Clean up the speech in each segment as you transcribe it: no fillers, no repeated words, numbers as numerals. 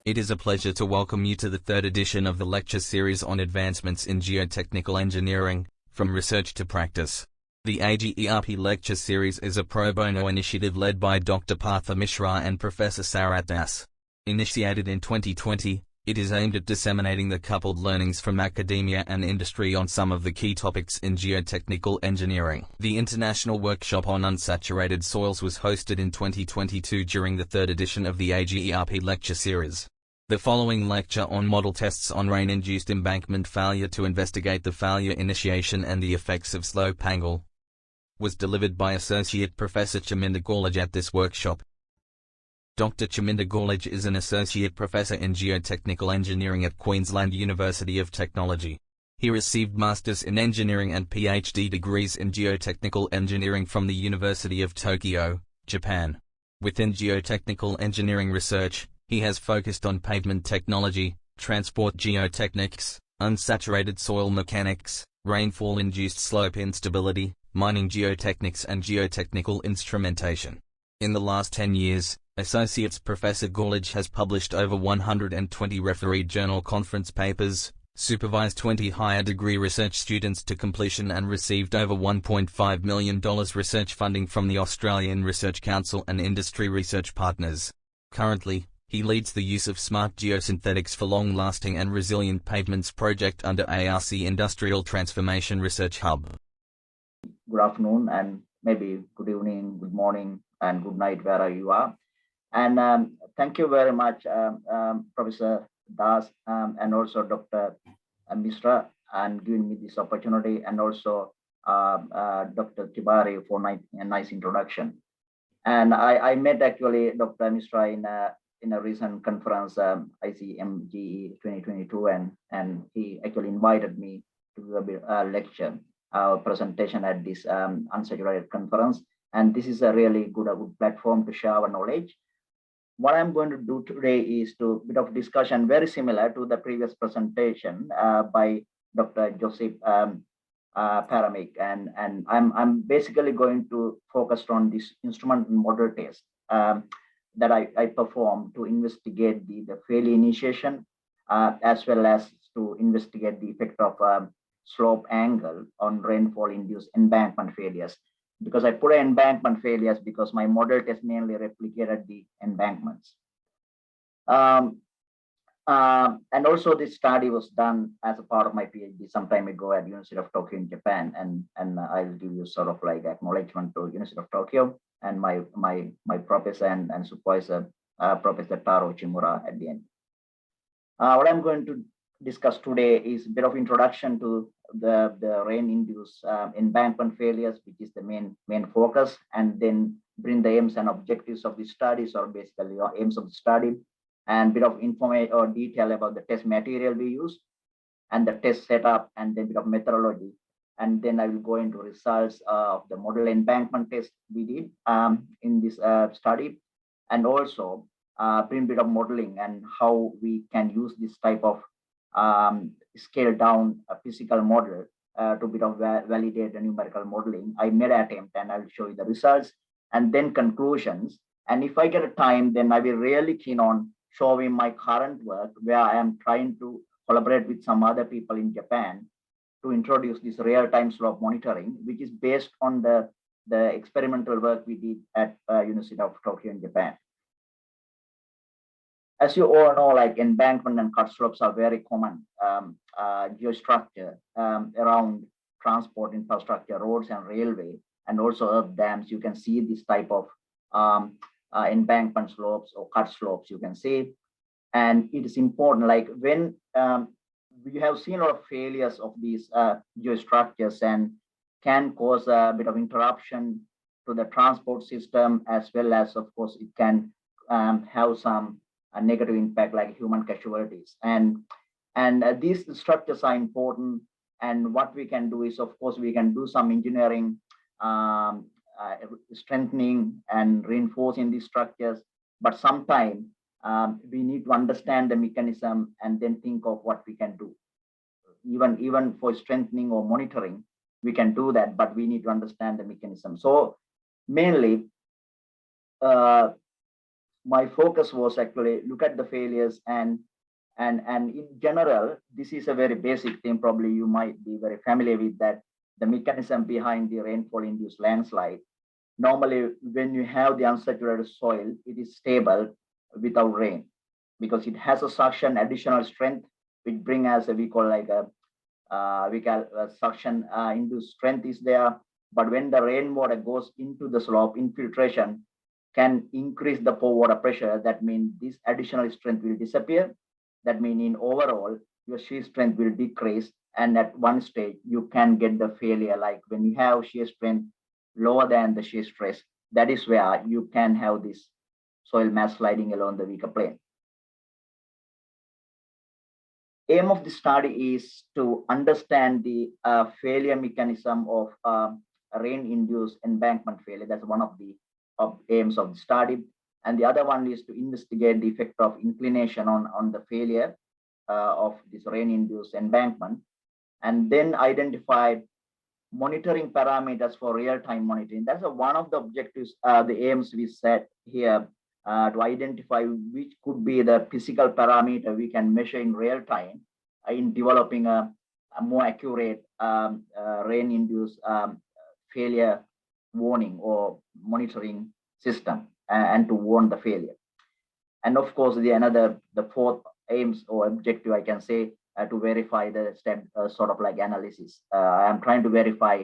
It is a pleasure to welcome you to the third edition of the lecture series on advancements in geotechnical engineering, from research to practice. The AGERP lecture series is a pro bono initiative led by Dr. Partha Mishra and Professor Sarat Das. Initiated in 2020, it is aimed at disseminating the coupled learnings from academia and industry on some of the key topics in geotechnical engineering. The International Workshop on Unsaturated Soils was hosted in 2022 during the third edition of the AGERP lecture series. The following lecture on model tests on rain-induced embankment failure to investigate the failure initiation and the effects of slope angle was delivered by Associate Professor Chaminda Gallage at this workshop. Dr. Chaminda Gallage is an Associate Professor in Geotechnical Engineering at Queensland University of Technology. He received Masters in Engineering and PhD degrees in Geotechnical Engineering from the University of Tokyo, Japan. Within geotechnical engineering research, he has focused on pavement technology, transport geotechnics, unsaturated soil mechanics, rainfall-induced slope instability, mining geotechnics and geotechnical instrumentation. In the last 10 years, Associate Professor Gallage has published over 120 refereed journal conference papers, supervised 20 higher degree research students to completion and received over $1.5 million research funding from the Australian Research Council and industry research partners. Currently, he leads the use of smart geosynthetics for long-lasting and resilient pavements project under ARC Industrial Transformation Research Hub. Good afternoon and maybe good evening, good morning and good night wherever you are. And thank you very much, Professor Das and also Dr. Mishra, and giving me this opportunity, and also Dr. Tibari for a nice introduction. And I met actually Dr. Mishra in a recent conference, ICMGE 2022, and he actually invited me to do a lecture, presentation at this Unsaturated conference. And this is a really good platform to share our knowledge. What I'm going to do today is to bit of discussion very similar to the previous presentation by Dr. Joseph Paramik, and I'm basically going to focus on this instrument and model test that I performed to investigate the failure initiation as well as to investigate the effect of slope angle on rainfall-induced embankment failures. Because I put embankment failures because my model test mainly replicated the embankments. And also this study was done as a part of my PhD some time ago at University of Tokyo in Japan, and I'll give you sort of like acknowledgement to University of Tokyo and my professor and supervisor, Professor Taro Chimura at the end. What I'm going to discuss today is a bit of introduction to the rain-induced embankment failures, which is the main focus, and then bring the aims and objectives of the studies, or basically aims of the study, and bit of information or detail about the test material we use, and the test setup, and then bit of methodology, and then I will go into results of the model embankment test we did in this study, and also bring a bit of modeling and how we can use this type of scale down a physical model to bit of validate the numerical modeling. I made an attempt, and I will show you the results and then conclusions. And if I get a time, then I will really keen on showing my current work where I am trying to collaborate with some other people in Japan to introduce this real-time slope monitoring, which is based on the experimental work we did at University of Tokyo in Japan. As you all know, like embankment and cut slopes are very common geostructure around transport infrastructure, roads and railway, and also earth dams. You can see this type of embankment slopes or cut slopes, you can see. And it is important, like when we have seen a lot of failures of these geostructures and can cause a bit of interruption to the transport system, as well as, of course, it can have some a negative impact like human casualties, and these structures are important. And what we can do is, of course, we can do some engineering strengthening and reinforcing these structures, but sometimes we need to understand the mechanism and then think of what we can do. Even for strengthening or monitoring, we can do that, but we need to understand the mechanism. So mainly my focus was actually look at the failures and in general, this is a very basic thing. Probably you might be very familiar with that. The mechanism behind the rainfall-induced landslide. Normally, when you have the unsaturated soil, it is stable without rain because it has a suction additional strength, which bring as we call like a suction induced strength is there. But when the rainwater goes into the slope, infiltration can increase the pore water pressure. That means this additional strength will disappear. That means in overall, your shear strength will decrease. And at one stage, you can get the failure. Like when you have shear strength lower than the shear stress, that is where you can have this soil mass sliding along the weaker plane. Aim of the study is to understand the failure mechanism of rain-induced embankment failure. That's one of the aims of the study. And the other one is to investigate the effect of inclination on the failure of this rain-induced embankment, and then identify monitoring parameters for real-time monitoring. That's one of the objectives, the aims we set here to identify which could be the physical parameter we can measure in real time in developing a more accurate rain-induced failure warning or monitoring system and to warn the failure. And of course, the fourth aims or objective, I can say, to verify the step sort of like analysis. I am trying to verify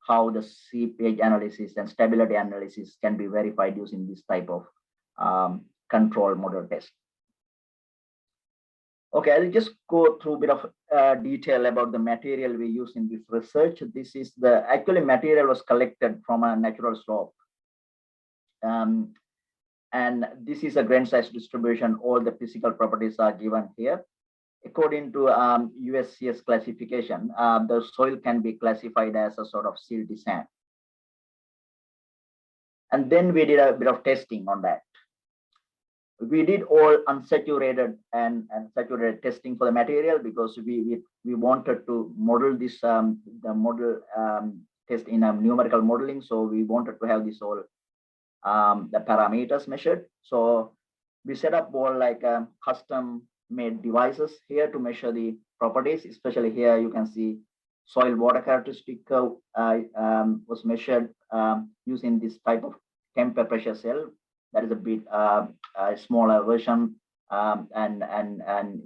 how the seepage analysis and stability analysis can be verified using this type of control model test. Okay, I'll just go through a bit of detail about the material we use in this research. This is actually material was collected from a natural slope. And this is a grain size distribution. All the physical properties are given here. According to USCS classification, the soil can be classified as a sort of silty sand. And then we did a bit of testing on that. We did all unsaturated and saturated testing for the material because we wanted to model this the model test in a numerical modeling. So we wanted to have this all the parameters measured. So we set up all like custom made devices here to measure the properties. Especially here you can see soil water characteristic curve was measured using this type of temper pressure cell. That is a bit a smaller version, and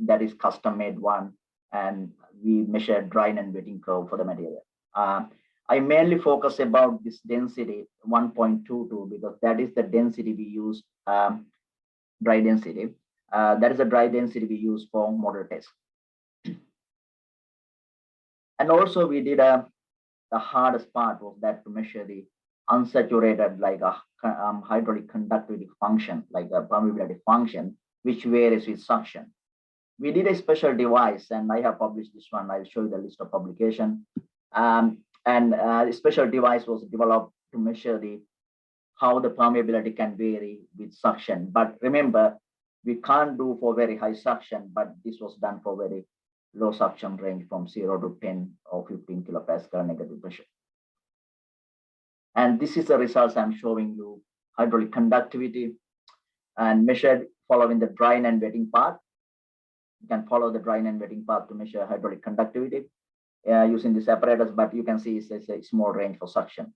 that is custom made one. And we measured drying and wetting curve for the material. I mainly focus about this density 1.22 because that is the density we use, dry density. That is the dry density we use for model test. And also we did the hardest part of that to measure the unsaturated, like a hydraulic conductivity function, like a permeability function, which varies with suction. We did a special device, and I have published this one. I'll show you the list of publication. A special device was developed to measure how the permeability can vary with suction. But remember, we can't do for very high suction, but this was done for very low suction range from 0 to 10 or 15 kilopascal negative pressure. And this is the results I'm showing you: hydraulic conductivity and measured following the drying and wetting path. You can follow the drying and wetting path to measure hydraulic conductivity using this apparatus, but you can see it's a small range for suction.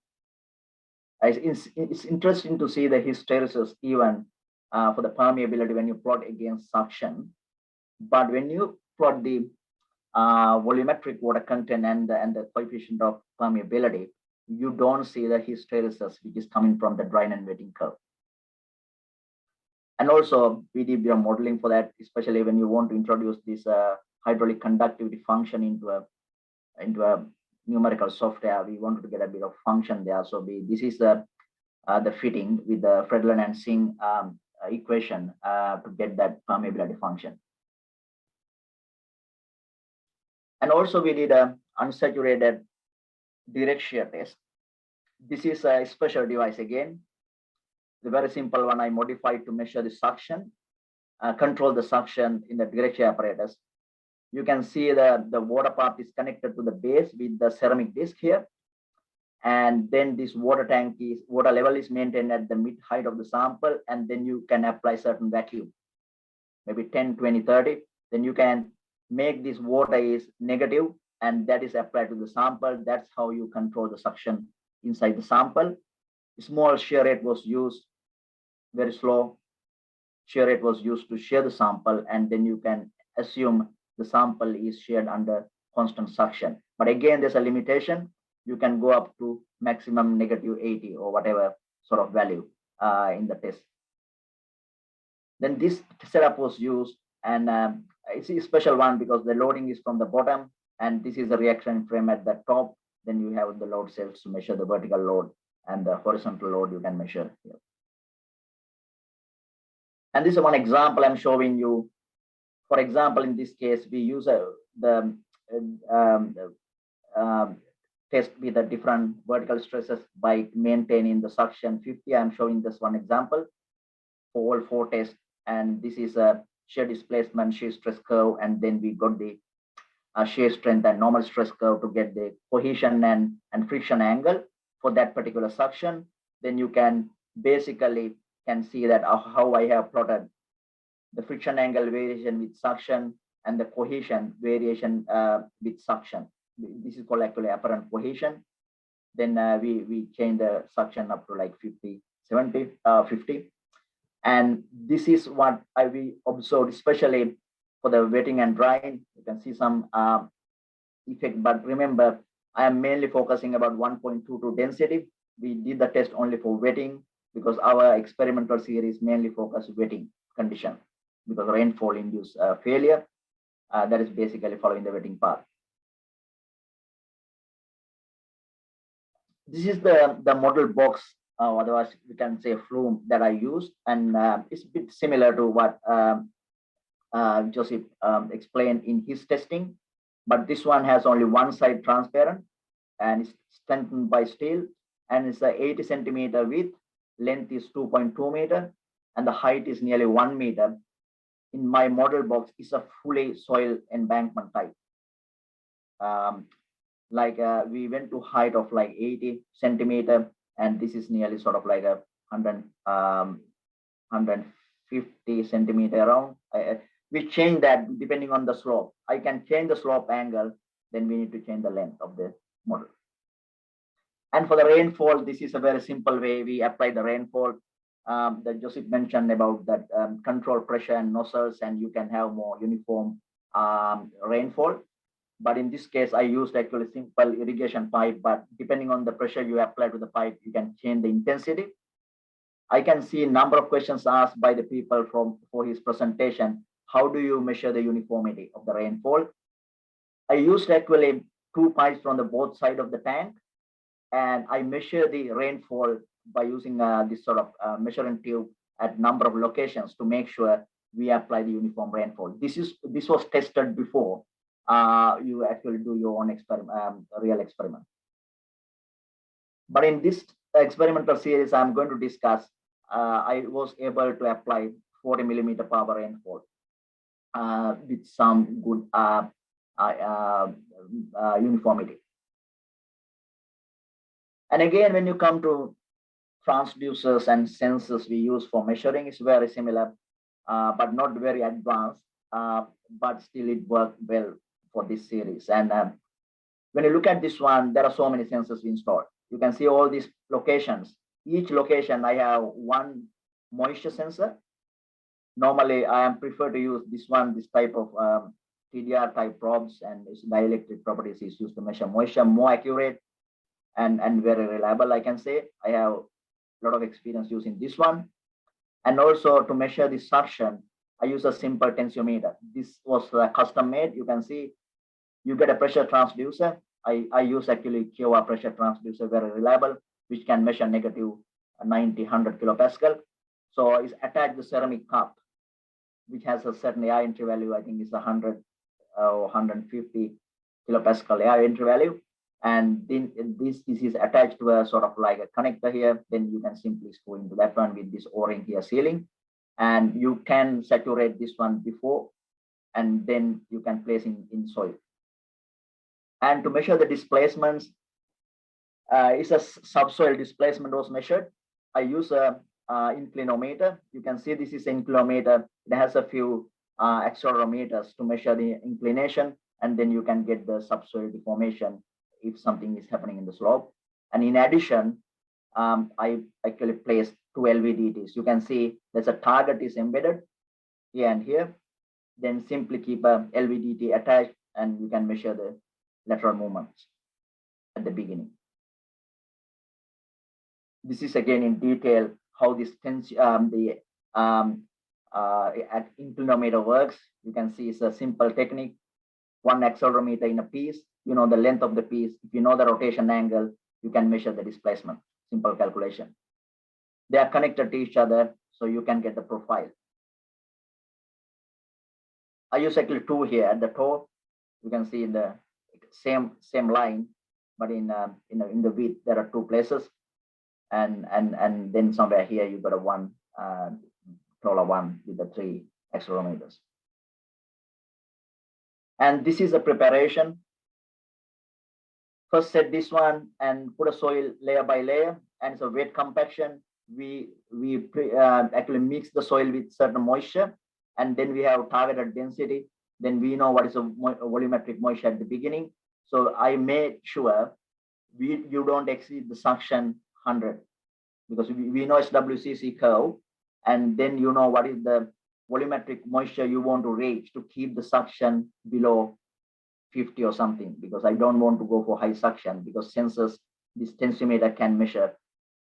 It's interesting to see the hysteresis even for the permeability when you plot against suction. But when you plot the volumetric water content and the coefficient of permeability, you don't see the hysteresis which is coming from the drying and wetting curve. And also we did your modeling for that, especially when you want to introduce this hydraulic conductivity function into a numerical software. We wanted to get a bit of function there. So this is the fitting with the Friedland and Singh equation to get that permeability function. And also we did a unsaturated direct shear test. This is a special device again. The very simple one I modified to measure the suction, control the suction in the direct shear apparatus. You can see that the water path is connected to the base with the ceramic disc here. And then this water level is maintained at the mid height of the sample, and then you can apply certain vacuum, maybe 10, 20, 30. Then you can make this water is negative, and that is applied to the sample. That's how you control the suction inside the sample. Small shear rate was used, very slow shear rate was used to shear the sample, and then you can assume the sample is sheared under constant suction. But again, there's a limitation. You can go up to maximum negative 80 or whatever sort of value in the test. Then this setup was used, and it's a special one because the loading is from the bottom, and this is a reaction frame at the top. Then you have the load cells to measure the vertical load, and the horizontal load you can measure here. And this is one example I'm showing you. For example, in this case, we use the test with the different vertical stresses by maintaining the suction 50. I'm showing this one example for all 4 tests. And this is a shear displacement, shear stress curve, and then we got the shear strength and normal stress curve to get the cohesion and friction angle for that particular suction. Then you can basically see that how I have plotted the friction angle variation with suction and the cohesion variation with suction. This is called actually apparent cohesion. Then we change the suction up to like 50, 70, 50. And this is what we observed, especially for the wetting and drying. You can see some effect, but remember, I am mainly focusing about 1.22 density. We did the test only for wetting because our experimental series mainly focus wetting condition because rainfall induced failure. That is basically following the wetting path. This is the model box, otherwise we can say flume that I used, and it's a bit similar to what Joseph explained in his testing, but this one has only one side transparent and it's strengthened by steel, and it's a 80 centimeter width, length is 2.2 meter, and the height is nearly 1 meter. In my model box is a fully soil embankment type. We went to height of like 80 centimeter, and this is nearly sort of like a 150 centimeter around. We change that depending on the slope. I can change the slope angle, then we need to change the length of the model. And for the rainfall, this is a very simple way we apply the rainfall that Joseph mentioned about that control pressure and nozzles, and you can have more uniform rainfall. But in this case, I used actually simple irrigation pipe, but depending on the pressure you apply to the pipe, you can change the intensity. I can see a number of questions asked by the people for his presentation. How do you measure the uniformity of the rainfall? I used actually 2 pipes from the both side of the tank, and I measure the rainfall by using this sort of measuring tube at number of locations to make sure we apply the uniform rainfall. This was tested before you actually do your own experiment, real experiment. But in this experimental series I'm going to discuss, I was able to apply 40 millimeter per hour rainfall with some good uniformity. And again, when you come to transducers and sensors we use for measuring, it's very similar, but not very advanced, but still it worked well for this series. And when you look at this one, there are so many sensors we installed. You can see all these locations. Each location, I have one moisture sensor. Normally, I am prefer to use this type of TDR type probes, and its dielectric properties is used to measure moisture, more accurate and very reliable, I can say. I have a lot of experience using this one. And also to measure the suction, I use a simple tensiometer. This was custom made. You can see you get a pressure transducer. I use actually Kiowa pressure transducer, very reliable, which can measure negative 90, 100 kilopascal. So it's attached the ceramic cup, which has a certain air entry value. I think it's 100 or 150 kilopascal air entry value. And then this is attached to a sort of like a connector here. Then you can simply screw into that one with this O-ring here sealing. And you can saturate this one before, and then you can place in soil. And to measure the displacements, It's a subsoil displacement was measured. I use a inclinometer. You can see this is an inclinometer. It has a few accelerometers to measure the inclination, and then you can get the subsoil deformation if something is happening in the slope. And in addition, I actually placed 2 LVDTs. You can see there's a target is embedded here and here. Then simply keep a LVDT attached, and you can measure the lateral movements at the beginning. This is again in detail how this inclinometer works. You can see it's a simple technique. One accelerometer in a piece. You know the length of the piece. If you know the rotation angle, you can measure the displacement. Simple calculation. They are connected to each other, so you can get the profile. I use actually 2 here at the toe. You can see in the same line, but in the width there are 2 places, and then somewhere here you got a one taller one with the 3 accelerometers. And this is a preparation. First set this one and put a soil layer by layer, and it's a wet compaction. We actually mix the soil with certain moisture, and then we have targeted density. Then we know what is a volumetric moisture at the beginning. So I made sure you don't exceed the suction 100, because we know it's WCC curve, and then you know what is the volumetric moisture you want to reach to keep the suction below 50 or something, because I don't want to go for high suction, because sensors, this tensiometer can measure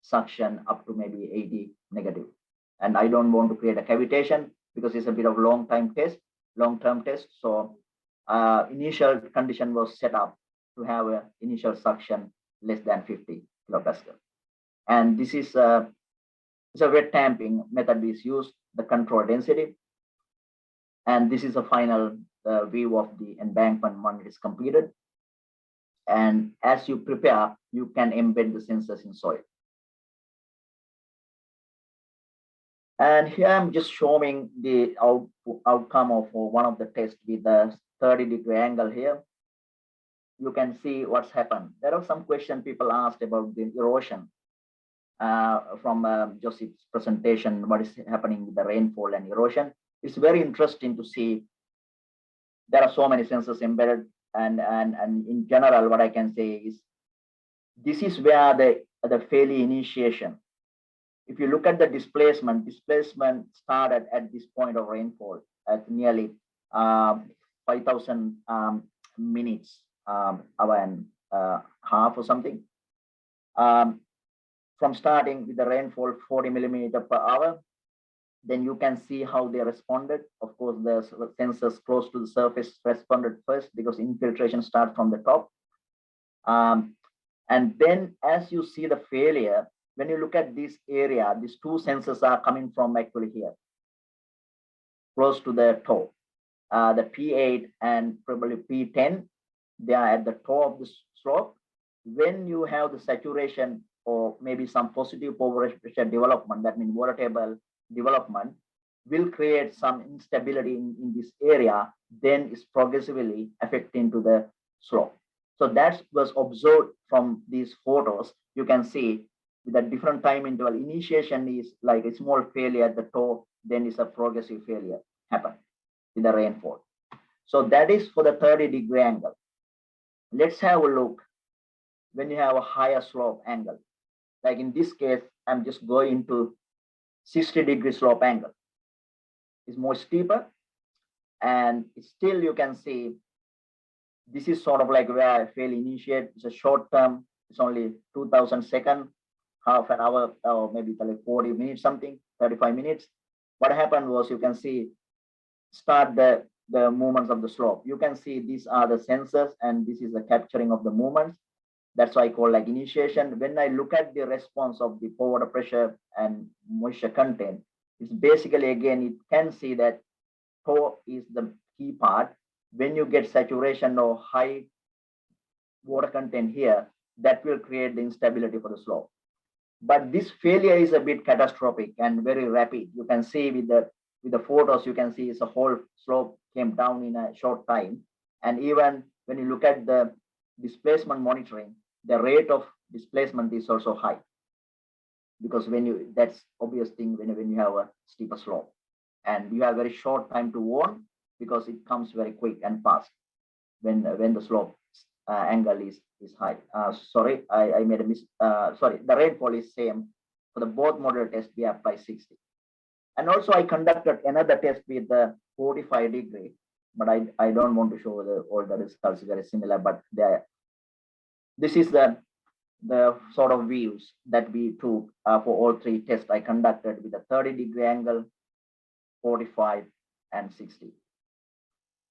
suction up to maybe 80 negative. And I don't want to create a cavitation because it's a bit of long-term test. So initial condition was set up to have an initial suction less than 50 kilopascal. And this is it's a wet tamping method is used, the control density. And this is a final view of the embankment when it is completed. And as you prepare, you can embed the sensors in soil. And here I'm just showing the outcome of one of the tests with the 30-degree angle here. You can see what's happened. There are some questions people asked about the erosion from Joseph's presentation, what is happening with the rainfall and erosion. It's very interesting to see. There are so many sensors embedded, and in general, what I can say is this is where the failure initiation. If you look at the displacement started at this point of rainfall at nearly 5,000 minutes, hour and half or something. From starting with the rainfall 40 millimeter per hour, then you can see how they responded. Of course, the sensors close to the surface responded first because infiltration starts from the top. And then as you see the failure, when you look at this area, these 2 sensors are coming from actually here, close to the toe. The P8 and probably P10, they are at the toe of the slope. When you have the saturation or maybe some positive pressure development, that means water table development, will create some instability in this area, then it's progressively affecting to the slope. So that was observed from these photos. You can see with a different time interval, initiation is like a small failure at the toe, then it's a progressive failure happen with the rainfall. So that is for the 30-degree angle. Let's have a look when you have a higher slope angle. Like in this case, I'm just going to 60-degree slope angle. It's more steeper, and still you can see this is sort of like where I fail initiate. It's a short term, it's only 2,000 seconds, half an hour, or maybe like 40 minutes, something, 35 minutes. What happened was, you can see, start the movements of the slope. You can see these are the sensors, and this is the capturing of the movements. That's why I call like initiation. When I look at the response of the pore water pressure and moisture content, it's basically, again, it can see that pore is the key part. When you get saturation or high water content here, that will create the instability for the slope. But this failure is a bit catastrophic and very rapid. You can see with the photos, you can see it's a whole slope came down in a short time. And even when you look at the displacement monitoring, the rate of displacement is also high, because that's obvious thing when you have a steeper slope, and you have very short time to warn, because it comes very quick and fast when the slope angle is high. Sorry, I made a sorry, the rainfall is same for the both model test. We apply 60, and also I conducted another test with the 45 degree, but I don't want to show all the results very similar, but this is the sort of views that we took for all three tests I conducted with a 30-degree angle, 45 and 60.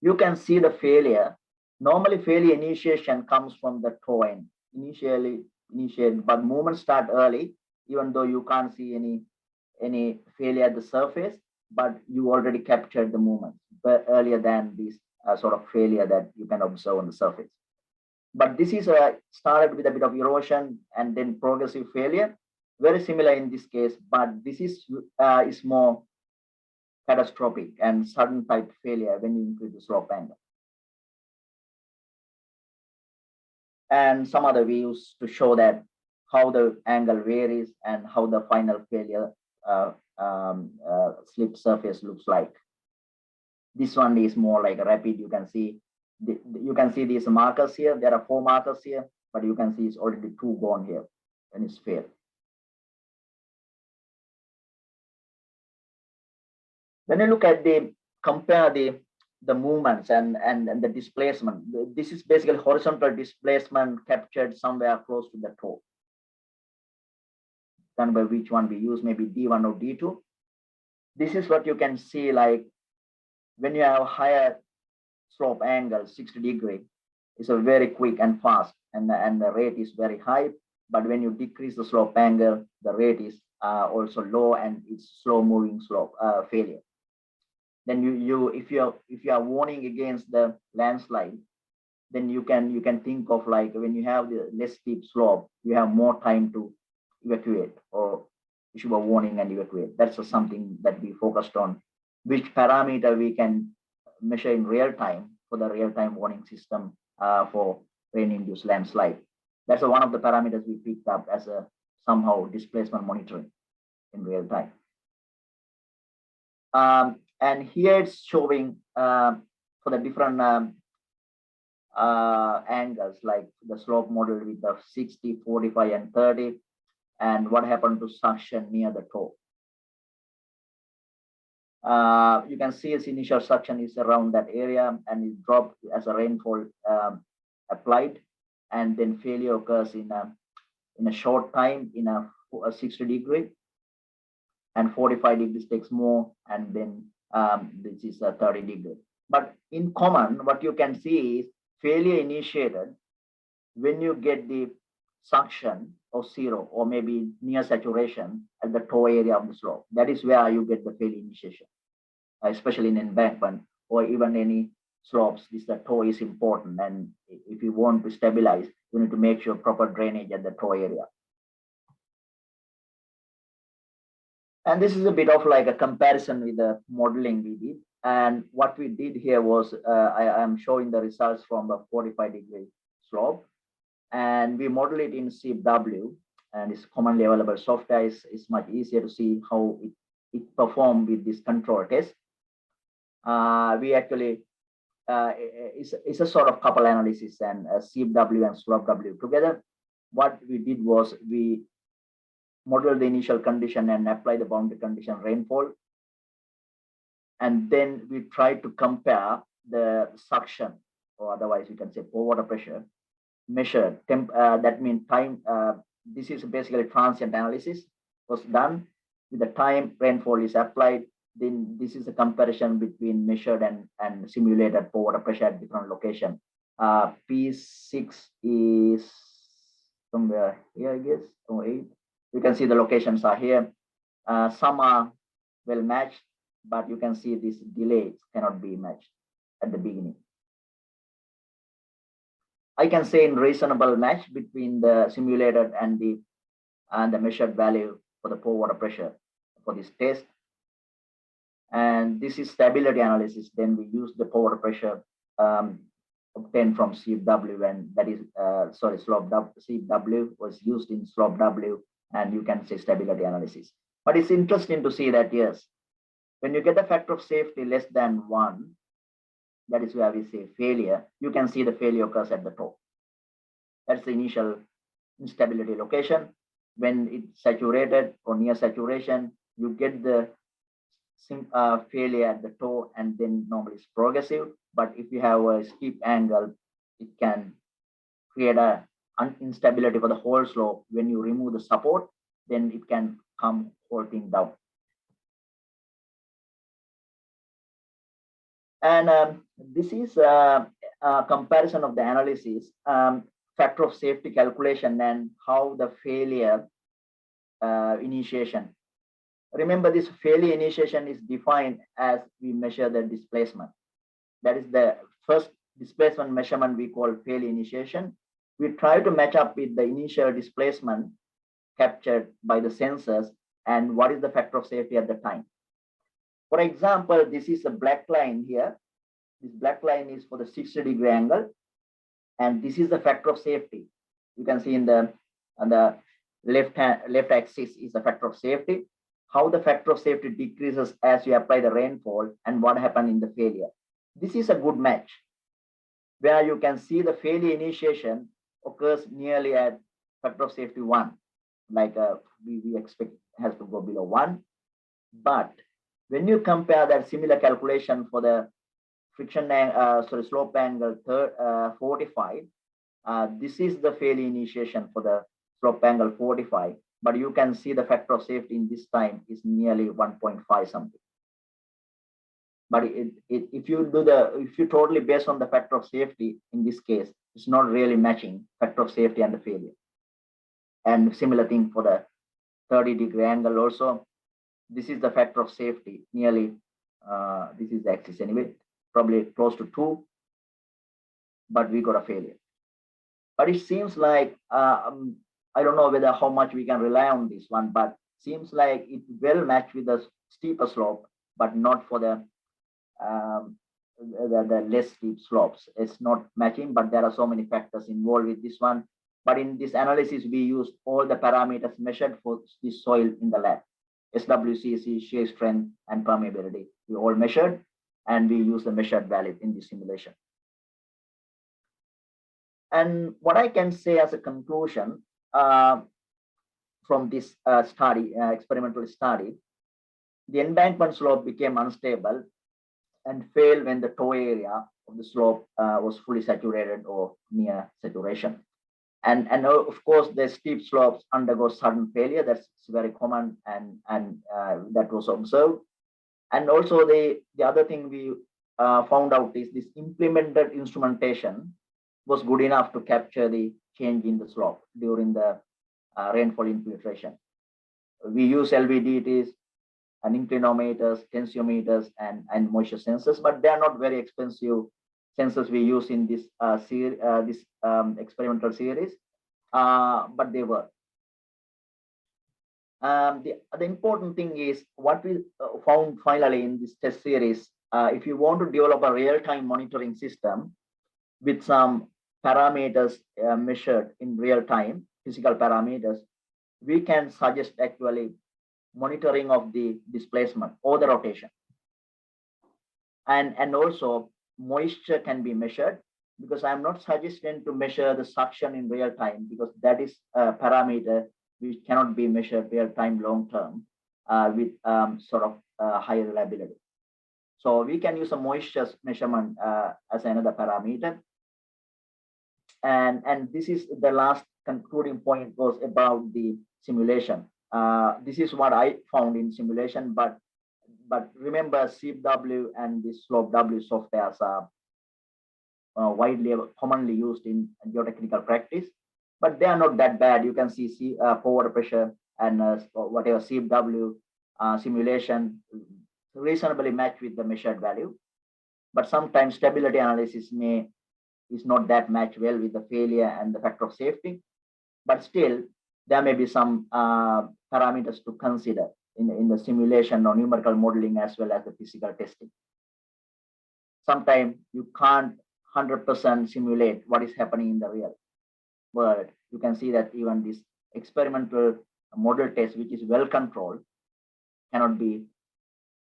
You can see the failure. Normally failure initiation comes from the toe end. Initiate, but movement start early, even though you can't see any failure at the surface, but you already captured the movement earlier than this sort of failure that you can observe on the surface. But this is started with a bit of erosion and then progressive failure, very similar in this case, but this is more catastrophic and sudden type failure when you increase the slope angle. And some other views to show that how the angle varies and how the final failure slip surface looks like. This one is more like a rapid. You can see these markers here. There are 4 markers here, but you can see it's already 2 gone here and it's failed. When you look at compare the movements and the displacement, this is basically horizontal displacement captured somewhere close to the toe. Done by which one we use, maybe D1 or D2. This is what you can see, like when you have higher slope angle, 60 degree, it's a very quick and fast, and the rate is very high. But when you decrease the slope angle, the rate is also low, and it's slow moving slope failure. Then if you are warning against the landslide, then you can think of like when you have the less steep slope, you have more time to evacuate or issue a warning and evacuate. That's something that we focused on, which parameter we can measure in real time for the real-time warning system for rain-induced landslide. That's one of the parameters we picked up as a somehow displacement monitoring in real time. And here it's showing for the different angles, like the slope model with the 60, 45, and 30, and what happened to suction near the toe. You can see its initial suction is around that area, and it dropped as a rainfall applied, and then failure occurs in a short time in a 60 degree, and 45 degrees takes more, and then this is a 30 degree. But in common, what you can see is failure initiated when you get the suction of 0 or maybe near saturation at the toe area of the slope. That is where you get the failure initiation, especially in embankment or even any slopes. The toe is important, and if you want to stabilize, you need to make sure proper drainage at the toe area. And this is a bit of like a comparison with the modeling we did. And what we did here was I am showing the results from the 45-degree slope, and we model it in CW, and it's commonly available software. It's much easier to see how it performed with this control test. We actually it's a sort of couple analysis and CW and SWW together. What we did was we modeled the initial condition and apply the boundary condition rainfall, and then we tried to compare the suction, or otherwise we can say pore water pressure measured. That means time. This is basically transient analysis was done with the time rainfall is applied. Then this is a comparison between measured and simulated pore water pressure at different location. P6 is somewhere here, I guess, or 8. You can see the locations are here. Some are well matched, but you can see this delay cannot be matched at the beginning. I can say in reasonable match between the simulated and the measured value for the pore water pressure for this test. And this is stability analysis. Then we use the pore water pressure obtained from CW, and that is, slope CW was used in slope W, and you can say stability analysis. But it's interesting to see that, yes, when you get a factor of safety less than 1, that is where we say failure, you can see the failure occurs at the toe. That's the initial instability location. When it's saturated or near saturation, you get the failure at the toe, and then normally it's progressive. But if you have a steep angle, it can create a instability for the whole slope. When you remove the support, then it can come halting down. And this is a comparison of the analysis, factor of safety calculation, and how the failure initiation. Remember, this failure initiation is defined as we measure the displacement. That is the first displacement measurement we call failure initiation. We try to match up with the initial displacement captured by the sensors and what is the factor of safety at the time. For example, this is a black line here. This black line is for the 60-degree angle, and this is the factor of safety. You can see on the left axis is the factor of safety. How the factor of safety decreases as you apply the rainfall, and what happened in the failure. This is a good match, where you can see the failure initiation occurs nearly at factor of safety 1, like we expect has to go below 1. But when you compare that similar calculation for the friction slope angle 45, this is the failure initiation for the slope angle 45. But you can see the factor of safety in this time is nearly 1.5 something. But if you totally based on the factor of safety, in this case, it's not really matching factor of safety and the failure. And similar thing for the 30-degree angle also. This is the factor of safety, nearly, this is the axis anyway, probably close to 2, but we got a failure. But it seems like, I don't know whether how much we can rely on this one, but seems like it will match with the steeper slope, but not for the less steep slopes. It's not matching, but there are so many factors involved with this one. But in this analysis, we used all the parameters measured for this soil in the lab. SWCC, shear strength, and permeability. We all measured, and we use the measured value in this simulation. And what I can say as a conclusion from this experimental study, the embankment slope became unstable and failed when the toe area of the slope was fully saturated or near saturation. And of course, the steep slopes undergo sudden failure. That's very common, and that was observed. And also the other thing we found out is this implemented instrumentation was good enough to capture the change in the slope during the rainfall infiltration. We use LVDTs and inclinometers, tensiometers, and moisture sensors, but they are not very expensive sensors we use in this experimental series, but they work. The important thing is what we found finally in this test series. If you want to develop a real-time monitoring system with some parameters measured in real time, physical parameters, we can suggest actually monitoring of the displacement or the rotation. And also moisture can be measured, because I'm not suggesting to measure the suction in real time, because that is a parameter which cannot be measured real time long term with high reliability. So we can use a moisture measurement as another parameter. And this is the last concluding point was about the simulation. This is what I found in simulation, but remember, CW and the slope W softwares are commonly used in geotechnical practice, but they are not that bad. You can see forward pressure and whatever CW simulation reasonably match with the measured value, but sometimes stability analysis is not that match well with the failure and the factor of safety, but still there may be some parameters to consider in the simulation or numerical modeling as well as the physical testing. Sometimes you can't 100% simulate what is happening in the real world. You can see that even this experimental model test, which is well controlled, cannot be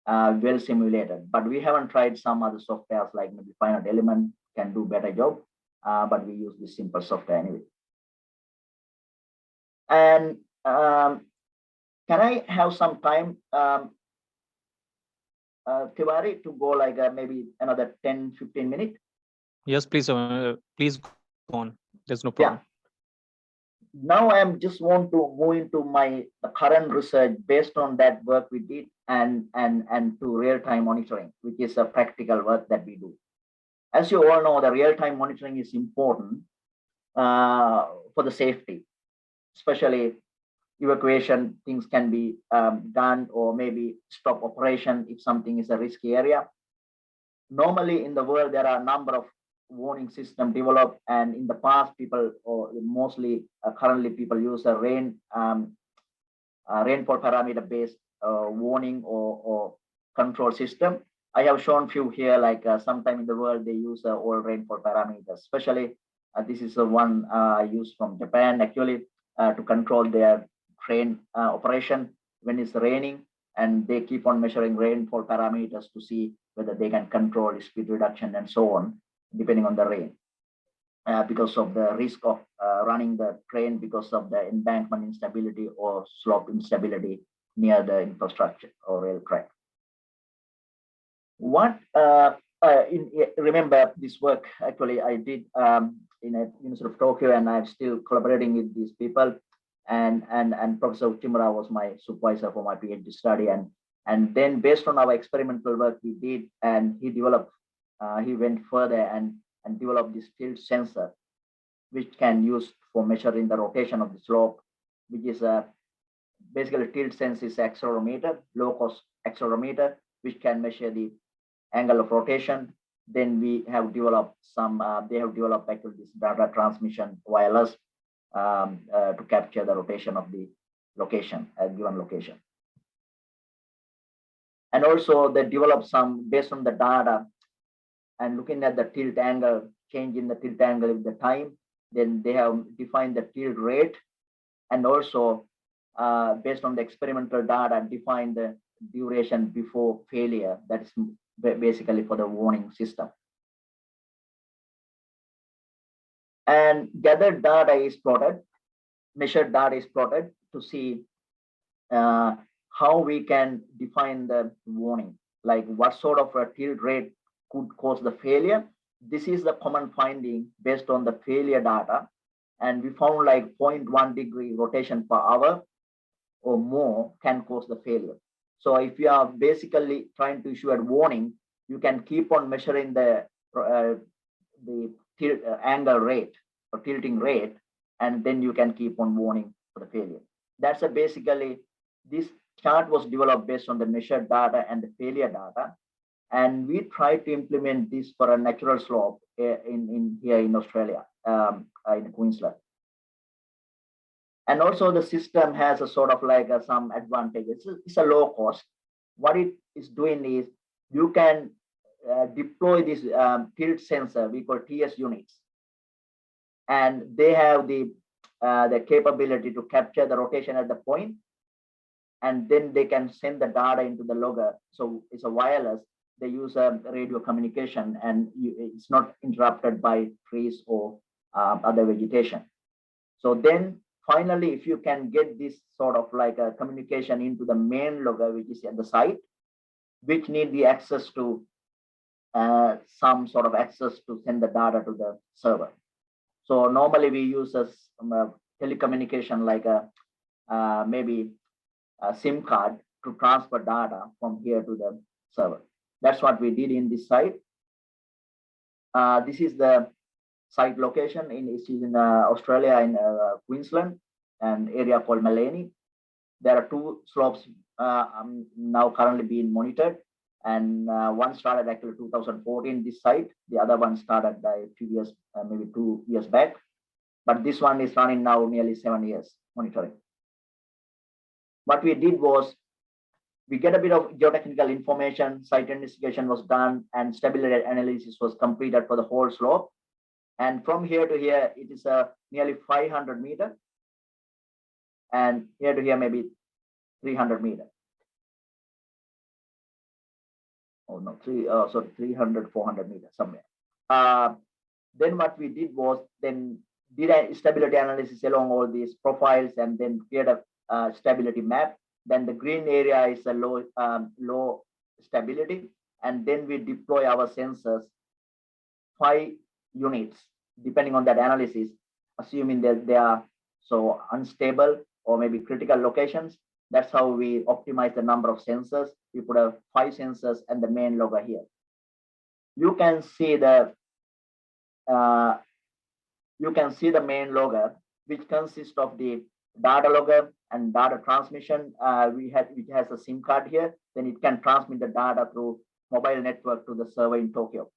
well simulated. But we haven't tried some other softwares like maybe finite element can do better job, but we use this simple software anyway. And can I have some time, Tiwari, to go like maybe another 10-15 minutes? Yes, please go on. There's no problem. Yeah. Now I just want to move into the current research based on that work we did and to real-time monitoring, which is a practical work that we do. As you all know, the real-time monitoring is important for the safety, especially evacuation. Things can be done, or maybe stop operation if something is a risky area. Normally in the world, there are a number of warning system developed, and in the past people, or mostly currently people use a rainfall parameter based warning or control system. I have shown few here, like sometime in the world they use all rainfall parameters, especially this is the one used from Japan actually to control their train operation when it's raining, and they keep on measuring rainfall parameters to see whether they can control speed reduction and so on, depending on the rain, because of the risk of running the train because of the embankment instability or slope instability near the infrastructure or rail track. Remember this work actually I did in a University of Tokyo, and I'm still collaborating with these people. And Professor Uchimura was my supervisor for my PhD study, and then based on our experimental work we did, and he went further and developed this tilt sensor, which can use for measuring the rotation of the slope, which is basically tilt sense is accelerometer, low cost accelerometer, which can measure the angle of rotation. Then we have developed they have developed actually this data transmission wireless to capture the rotation of the location, a given location. And also they developed some based on the data and looking at the tilt angle, change in the tilt angle with the time. Then they have defined the tilt rate, and also based on the experimental data, defined the duration before failure. That is basically for the warning system. And gathered data is plotted, measured data is plotted to see how we can define the warning, like what sort of a tilt rate could cause the failure. This is the common finding based on the failure data. And we found like 0.1 degree rotation per hour or more can cause the failure. So if you are basically trying to issue a warning, you can keep on measuring the tilt angle rate or tilting rate, and then you can keep on warning for the failure. That's basically, this chart was developed based on the measured data and the failure data. And we try to implement this for a natural slope here in Australia, in Queensland. And also the system has a sort of like some advantages. It's a low cost. What it is doing is you can deploy this tilt sensor, we call TS units. And they have the capability to capture the rotation at the point, and then they can send the data into the logger. So it's a wireless. They use a radio communication, and it's not interrupted by trees or other vegetation. So then finally, if you can get this sort of like a communication into the main logger, which is at the site, which need the access to some sort of access to send the data to the server. So normally we use a telecommunication like maybe a SIM card to transfer data from here to the server. That's what we did in this site. This is the site location it's in Australia, in Queensland, an area called Maleny. There are two slopes now currently being monitored, and one started actually 2014, this site. The other one started a few years, maybe 2 years back, but this one is running now nearly 7 years monitoring. What we did was we get a bit of geotechnical information, site investigation was done, and stability analysis was completed for the whole slope. And from here to here, it is nearly 500 meters. And here to here, maybe 300 meters. Oh no, 300, 400 meters somewhere. Then what we did was then did a stability analysis along all these profiles and then create a stability map. Then the green area is a low stability. And then we deploy our sensors, 5 units, depending on that analysis, assuming that they are so unstable or maybe critical locations. That's how we optimize the number of sensors. We put 5 sensors and the main logger here. You can see the main logger, which consists of the data logger and data transmission. It has a SIM card here. Then it can transmit the data through mobile network to the server in Tokyo.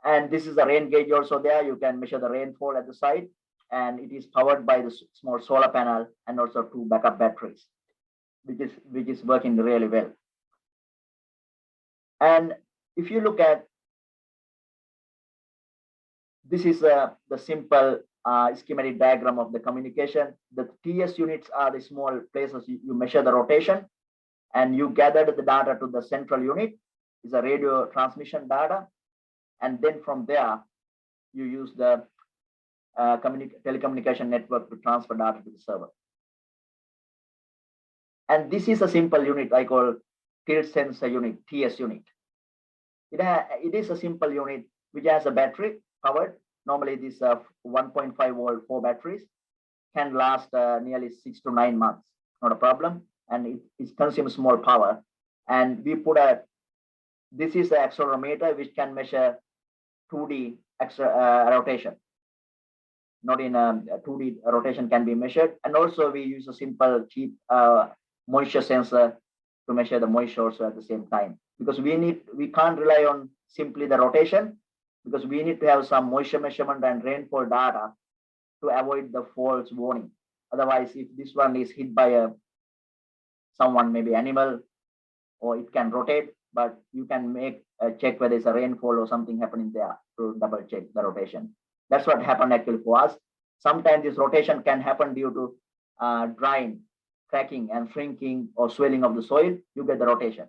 And this is a rain gauge also there. You can measure the rainfall at the site. And it is powered by the small solar panel and also 2 backup batteries, which is working really well. And if you look at this is the simple schematic diagram of the communication. The TS units are the small places you measure the rotation, and you gather the data to the central unit. Is a radio transmission data, and then from there you use the telecommunication network to transfer data to the server. And this is a simple unit I call tilt sensor unit, TS unit. It is a simple unit which has a battery powered. Normally this 1.5 volt 4 batteries can last nearly 6 to 9 months, not a problem. And it consumes small power. And we put this is an accelerometer which can measure 2D rotation. Not in a 2D rotation can be measured. And also we use a simple cheap moisture sensor to measure the moisture also at the same time, because we can't rely on simply the rotation, because we need to have some moisture measurement and rainfall data to avoid the false warning. Otherwise, if this one is hit by someone, maybe animal, or it can rotate, but you can make a check whether it's a rainfall or something happening there to double check the rotation. That's what happened actually for us. Sometimes this rotation can happen due to drying, cracking and shrinking or swelling of the soil. You get the rotation.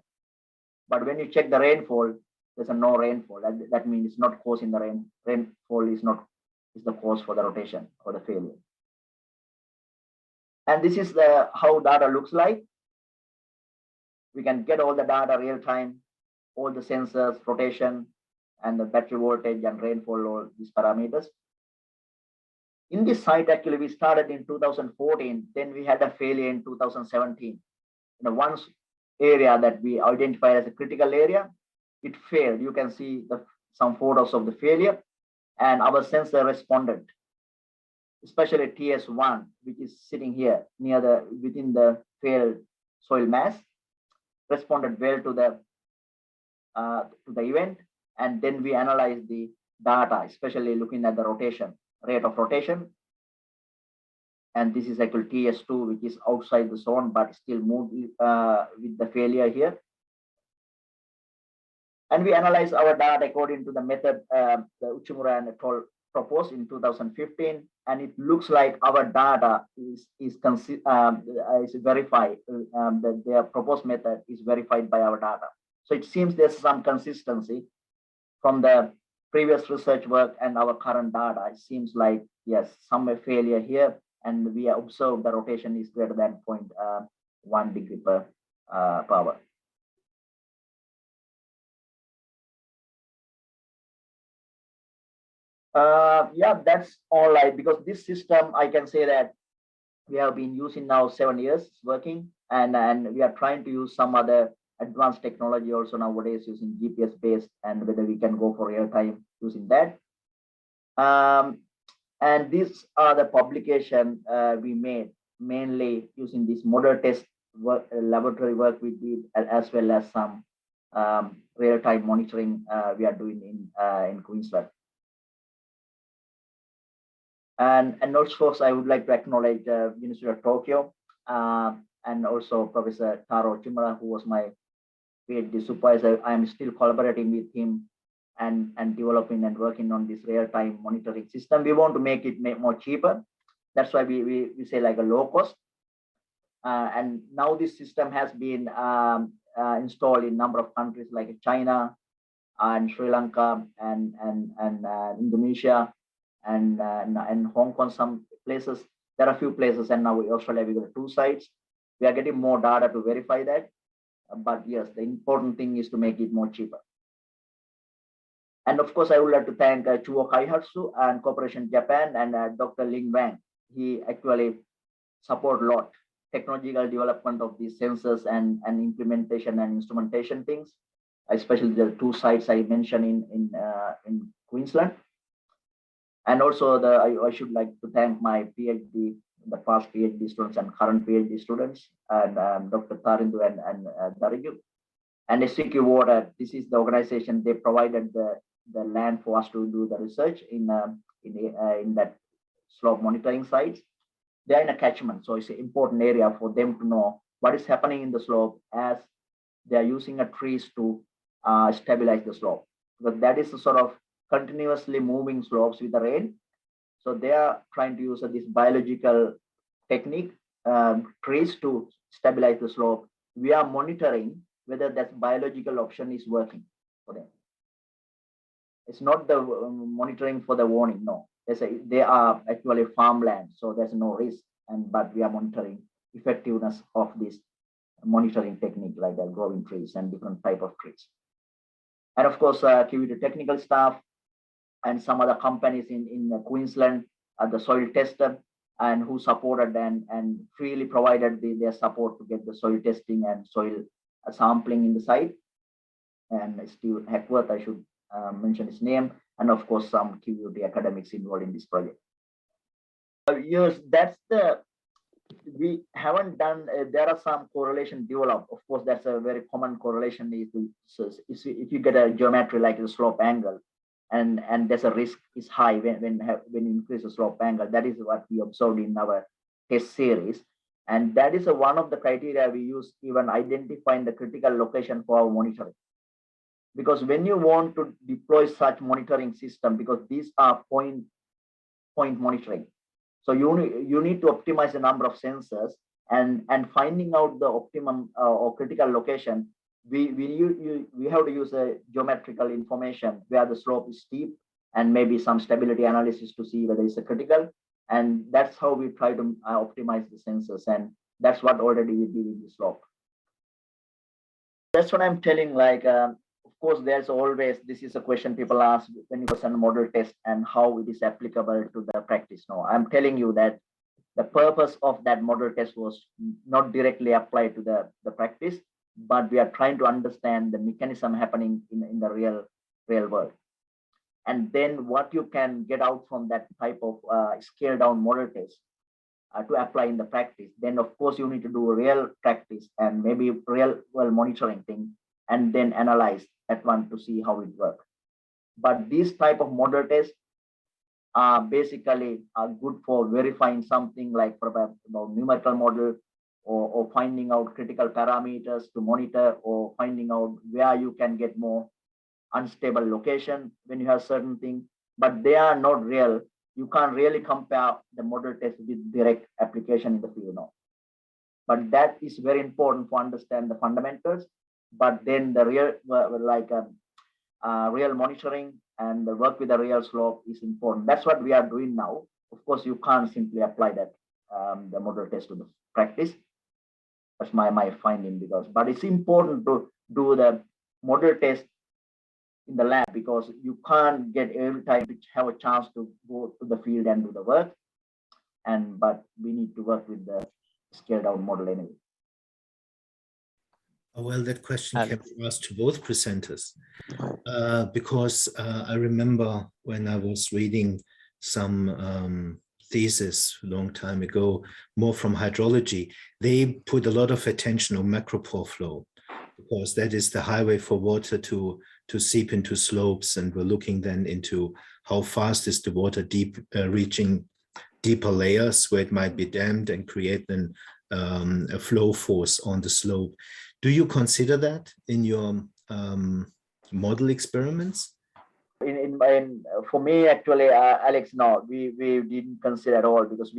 But when you check the rainfall, there's no rainfall. That means it's not causing the rain. Rainfall is the cause for the rotation or the failure. And this is how data looks like. We can get all the data real time, all the sensors, rotation, and the battery voltage and rainfall, all these parameters. In this site, actually, we started in 2014. Then we had a failure in 2017. One area that we identified as a critical area, it failed. You can see some photos of the failure, and our sensor responded, especially TS1, which is sitting here within the failed soil mass, responded well to the event. And then we analyzed the data, especially looking at the rotation, rate of rotation. And this is actually TS2, which is outside the zone, but still moved with the failure here. And we analyzed our data according to the method the Uchimura and al. Proposed in 2015. And it looks like our data is verified. Their proposed method is verified by our data. So it seems there's some consistency from the previous research work and our current data. It seems like, yes, some failure here, and we observe the rotation is greater than 0.1 degree per power. Yeah, that's all right, because this system, I can say that we have been using now 7 years, it's working, and we are trying to use some other advanced technology also nowadays using GPS based, and whether we can go for real time using that. And these are the publication we made, mainly using this model test work, laboratory work we did, as well as some real time monitoring we are doing in Queensland. And also, I would like to acknowledge University of Tokyo and also Professor Taro Chimura, who was my PhD supervisor. I am still collaborating with him and developing and working on this real-time monitoring system. We want to make it more cheaper. That's why we say like a low cost. And now this system has been installed in a number of countries like China and Sri Lanka and Indonesia and Hong Kong, some places. There are a few places, and now in Australia we got 2 sites. We are getting more data to verify that. But yes, the important thing is to make it more cheaper. And of course, I would like to thank Chuo Kaihatsu and Corporation Japan and Dr. Ling Wang. He actually support a lot technological development of these sensors and implementation and instrumentation things, especially the 2 sites I mentioned in Queensland. And also I should like to thank my PhD, the past PhD students and current PhD students, and Dr. Tarindu and Dariju. And SCQ Water, this is the organization, they provided the land for us to do the research in that slope monitoring sites. They are in a catchment, so it's an important area for them to know what is happening in the slope as they are using trees to stabilize the slope. Because that is a sort of continuously moving slopes with the rain. So they are trying to use this biological technique, trees to stabilize the slope. We are monitoring whether that biological option is working for them. It's not the monitoring for the warning, no. They are actually farmland, so there's no risk. But we are monitoring effectiveness of this monitoring technique, like growing trees and different type of trees. And of course, QED technical staff and some other companies in Queensland, the soil tester, and who supported and freely provided their support to get the soil testing and soil sampling in the site. And Steve Hackworth, I should mention his name, and of course some QUT academics involved in this project. Yes, we haven't done, there are some correlation developed. Of course, that's a very common correlation is if you get a geometry like the slope angle, and there's a risk is high when you increase the slope angle. That is what we observed in our test series. And that is one of the criteria we use even identifying the critical location for our monitoring. Because when you want to deploy such monitoring system, because these are point monitoring, so you need to optimize the number of sensors and finding out the optimum or critical location. We have to use a geometrical information where the slope is steep and maybe some stability analysis to see whether it's a critical. And that's how we try to optimize the sensors, and that's what already we did in the slope. That's what I'm telling. Like, of course, there's always, this is a question people ask when you present a model test and how it is applicable to the practice. No, I'm telling you that the purpose of that model test was not directly applied to the practice, but we are trying to understand the mechanism happening in the real world. And then what you can get out from that type of scale down model test to apply in the practice. Then of course you need to do a real practice and maybe real world monitoring thing, and then analyze that one to see how it works. But these type of model tests are basically good for verifying something like about numerical model, or finding out critical parameters to monitor, or finding out where you can get more unstable location when you have certain things, but they are not real. You can't really compare the model test with direct application in the field now. But that is very important for understand the fundamentals. But then the real, real monitoring and the work with the real slope is important. That's what we are doing now. Of course, you can't simply apply that the model test to the practice. That's my finding, but it's important to do the model test in the lab, because you can't get every time to have a chance to go to the field and do the work. But we need to work with the scaled down model anyway. Well, that question can be asked to both presenters, because I remember when I was reading some thesis a long time ago, more from hydrology, they put a lot of attention on macropore flow, because that is the highway for water to seep into slopes, and we're looking then into how fast is the water reaching deeper layers where it might be dammed and create then a flow force on the slope. Do you consider that in your model experiments? For me, actually, Alex, no, we didn't consider at all, because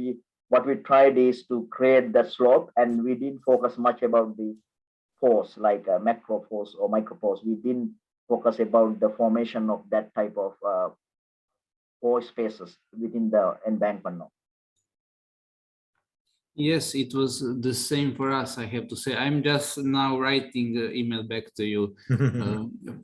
what we tried is to create that slope, and we didn't focus much about the force, like macro force or micro force. We didn't focus about the formation of that type of pore spaces within the embankment. No. Yes, it was the same for us, I have to say. I'm just now writing the email back to you,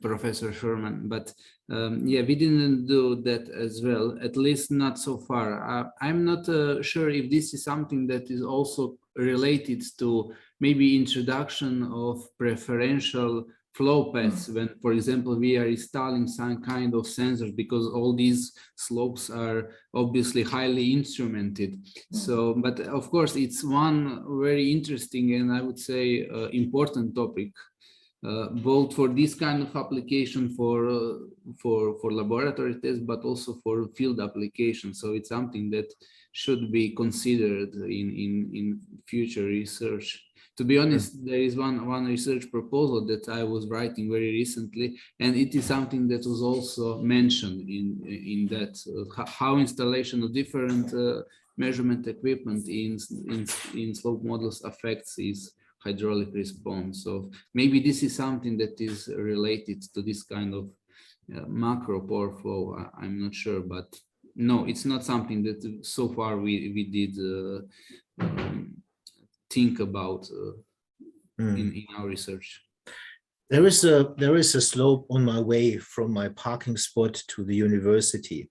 Professor Sherman, but yeah, we didn't do that as well, at least not so far. I'm not sure if this is something that is also related to maybe introduction of preferential flow paths when, for example, we are installing some kind of sensors, because all these slopes are obviously highly instrumented. So, but of course, it's one very interesting and I would say important topic, both for this kind of application for laboratory tests, but also for field application. So it's something that should be considered in future research. To be honest, there is one research proposal that I was writing very recently, and it is something that was also mentioned in that how installation of different measurement equipment in slope models affects its hydraulic response. So maybe this is something that is related to this kind of macro pore flow. I'm not sure, but no, it's not something that so far we did think about in our research. There is a slope on my way from my parking spot to the university,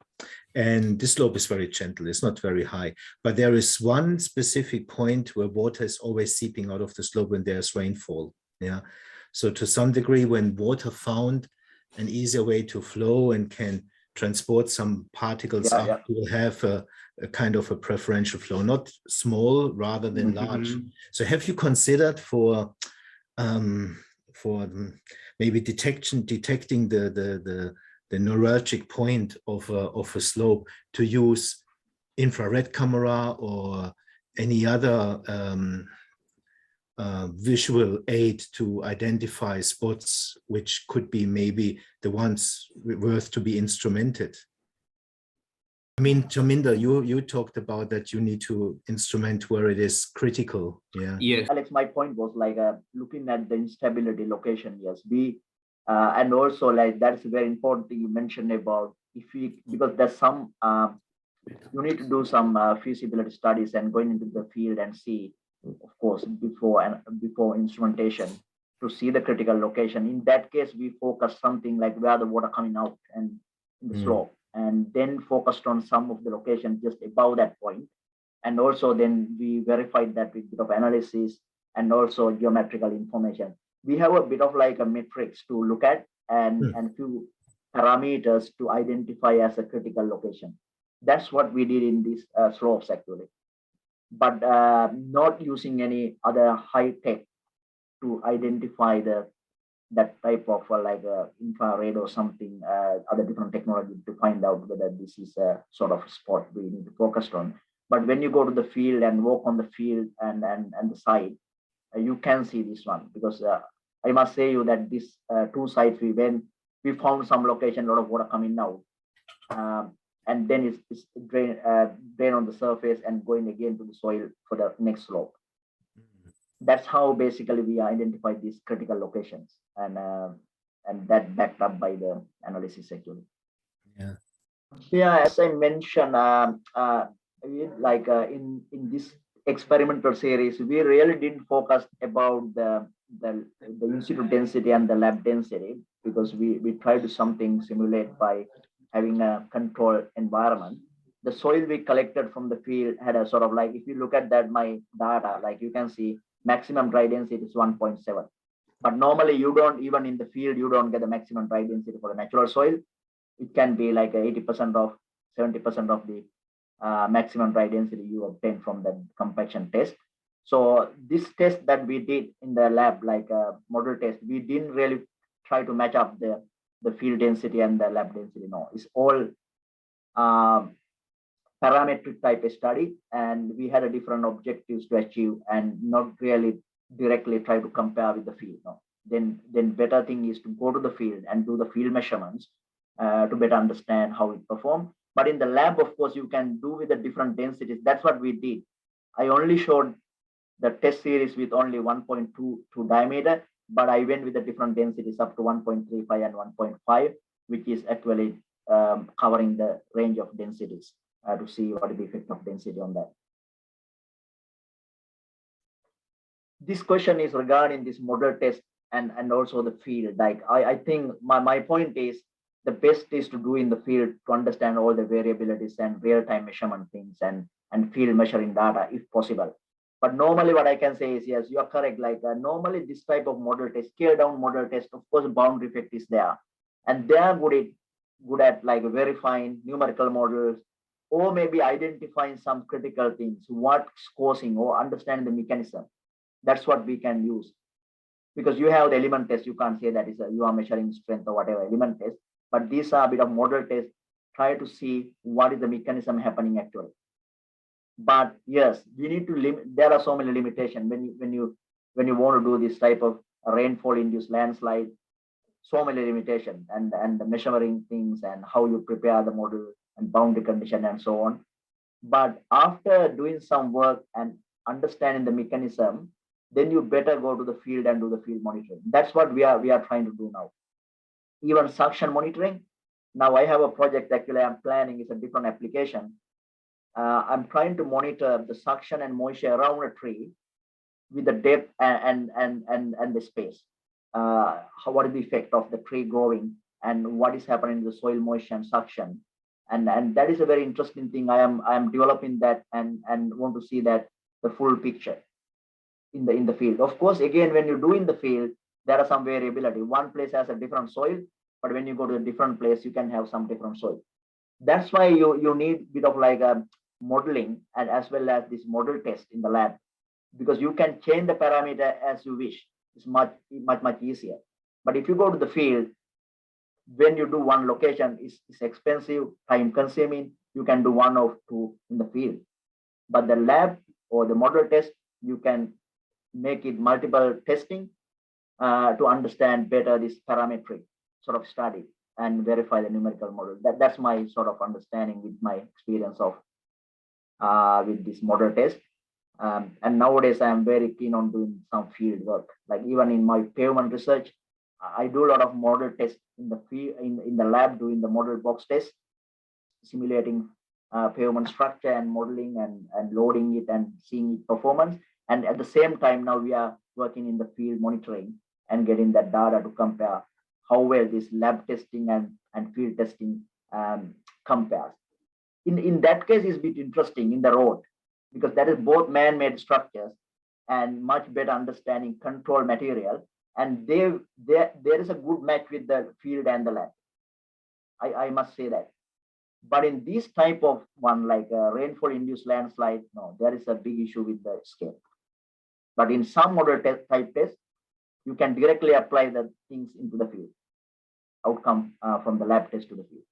and this slope is very gentle. It's not very high, but there is one specific point where water is always seeping out of the slope when there's rainfall. Yeah, so to some degree, when water found an easier way to flow and can transport some particles up, you will have a kind of a preferential flow, not small rather than large. So have you considered for maybe detecting the neuralgic point of a slope, to use infrared camera or any other visual aid to identify spots which could be maybe the ones worth to be instrumented? I mean, Chaminda, you talked about that you need to instrument where it is critical. Yeah. Yes. Alex, my point was like looking at the instability location. Yes, and also like that's a very important thing you mentioned about because there's some you need to do some feasibility studies and going into the field and see, of course, before instrumentation to see the critical location. In that case, we focus something like where the water coming out and in the slope, and then focused on some of the locations just above that point. And also then we verified that with a bit of analysis and also geometrical information. We have a bit of like a matrix to look at and few parameters to identify as a critical location. That's what we did in these slopes actually, but not using any other high tech to identify that type of like infrared or something, other different technology to find out whether this is a sort of spot we need to focus on. But when you go to the field and walk on the field and the site, you can see this one, because I must say you that these two sites we found some location, a lot of water coming out, and then it's drain on the surface and going again to the soil for the next slope. That's how basically we identified these critical locations, and that backed up by the analysis actually. Yeah, as I mentioned, like in this experimental series, we really didn't focus about the in situ density and the lab density, because we tried to something simulate by having a controlled environment. The soil we collected from the field had a sort of like, if you look at that, my data, like you can see maximum dry density is 1.7. But normally you don't, even in the field, you don't get the maximum dry density for the natural soil. It can be like 80% of 70% of the maximum dry density you obtain from the compaction test. So this test that we did in the lab, like a model test, we didn't really try to match up the field density and the lab density. No, it's all parametric type of study, and we had a different objectives to achieve and not really directly try to compare with the field. No. Then better thing is to go to the field and do the field measurements to better understand how it performs. But in the lab, of course, you can do with the different densities. That's what we did. I only showed the test series with only 1.22 diameter, but I went with the different densities up to 1.35 and 1.5, which is actually covering the range of densities to see what is the effect of density on that. This question is regarding this model test and also the field. Like I think my point is the best is to do in the field to understand all the variabilities and real-time measurement things and field measuring data if possible. But normally what I can say is, yes, you are correct. Like normally this type of model test, scale down model test, of course, boundary effect is there. And they are good at like verifying numerical models or maybe identifying some critical things, what's causing or understanding the mechanism. That's what we can use. Because you have the element test, you can't say that is you are measuring strength or whatever element test, but these are a bit of model test, try to see what is the mechanism happening actually. But yes, we need to limit, there are so many limitations when you want to do this type of rainfall induced landslide, so many limitations and the measuring things and how you prepare the model and boundary condition and so on. But after doing some work and understanding the mechanism, then you better go to the field and do the field monitoring. That's what we are trying to do now. Even suction monitoring. Now I have a project actually I'm planning, is a different application. I'm trying to monitor the suction and moisture around a tree with the depth and the space. What is the effect of the tree growing and what is happening to the soil moisture and suction. And that is a very interesting thing. I am developing that and want to see that the full picture in the field. Of course, again, when you do in the field, there are some variability. One place has a different soil, but when you go to a different place, you can have some different soil. That's why you need a bit of like a modeling and as well as this model test in the lab, because you can change the parameter as you wish. It's much easier. But if you go to the field, when you do one location, it's expensive, time consuming. You can do one or two in the field. But the lab or the model test, you can make it multiple testing to understand better this parametric sort of study and verify the numerical model. That's my sort of understanding with my experience of with this model test. And nowadays I am very keen on doing some field work. Like even in my pavement research, I do a lot of model tests in the field, in the lab, doing the model box test, simulating pavement structure and modeling and loading it and seeing its performance. And at the same time, now we are working in the field monitoring and getting that data to compare how well this lab testing and field testing compares. In that case, it's a bit interesting in the road, because that is both man-made structures and much better understanding control material. And there is a good match with the field and the lab. I must say that. But in this type of one, like a rainfall-induced landslide, no, there is a big issue with the scale. But in some model type tests, you can directly apply the things into the field, outcome from the lab test to the field.